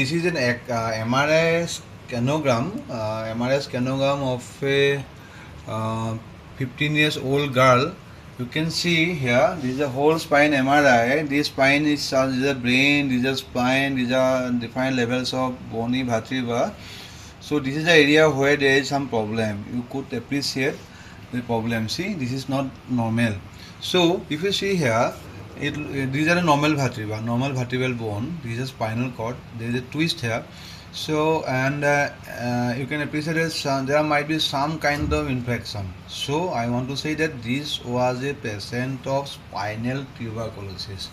this is an MRI scanogram of a 15 years old girl. You can see here, this is a whole spine MRI. This spine is the brain, this is spine, these are defined levels of bony vertebra. So this is the area where there is some problem. You could appreciate the problem. See, this is not normal. So if you see here, these are a normal vertebra, normal vertebral bone. This is a spinal cord. There is a twist here. So and you can appreciate that there might be some kind of infection. So I want to say that this was a patient of spinal tuberculosis.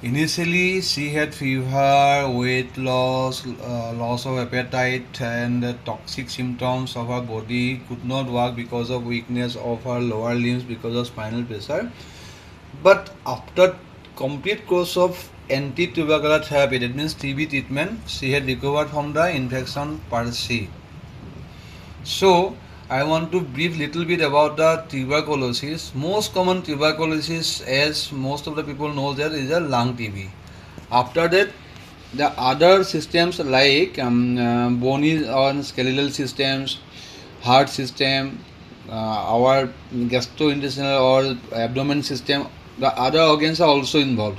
Initially, she had fever, weight loss, loss of appetite, and toxic symptoms of her body. Could not walk because of weakness of her lower limbs because of spinal pressure. But after complete course of anti-tubercular therapy, that means TB treatment, she had recovered from the infection per se. So I want to brief little bit about the tuberculosis. Most common tuberculosis, as most of the people know, that is a lung TB. After that, the other systems like bony or skeletal systems, heart system, our gastrointestinal or abdomen system, the other organs are also involved.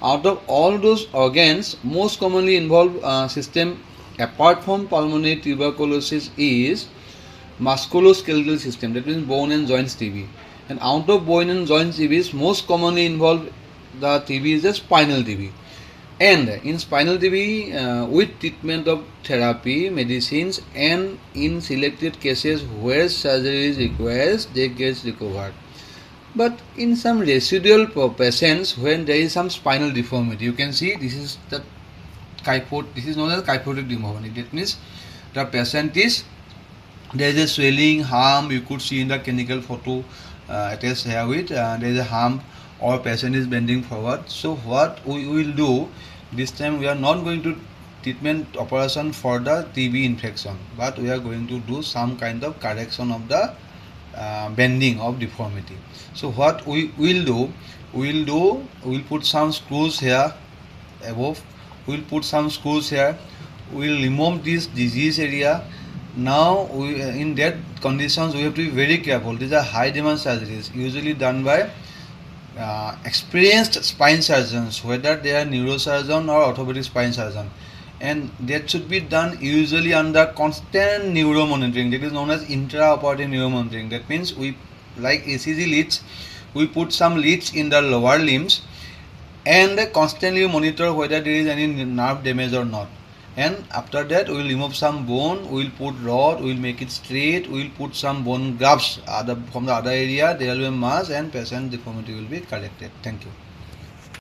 Out of all those organs, most commonly involved system apart from pulmonary tuberculosis is musculoskeletal system, that means bone and joints TB. And out of bone and joints TBs, most commonly involved the TB is the spinal TB. And in spinal TB, with treatment of therapy, medicines, and in selected cases where surgery is required, they get recovered. But in some residual patients, when there is some spinal deformity, you can see this is the this is known as kyphotic deformity. That means the patient is, there is a swelling, harm, you could see in the clinical photo attached here with, there is a harm or patient is bending forward. So what we will do, this time we are not going to treatment operation for the TB infection, but we are going to do some kind of correction of the bending of deformity. So what we will do, we will put some screws here above, we will put some screws here, we will remove this disease area. Now in that conditions we have to be very careful. These are high demand surgeries usually done by experienced spine surgeons, whether they are neurosurgeon or orthopedic spine surgeon, and that should be done usually under constant neuro monitoring. That is known as intraoperative neuro monitoring. That means we, like ECG leads, we put some leads in the lower limbs and constantly monitor whether there is any nerve damage or not. And after that we will remove some bone, we will put rod, we will make it straight, we will put some bone grafts from the other area, there will be a mass and patient deformity will be corrected. Thank you.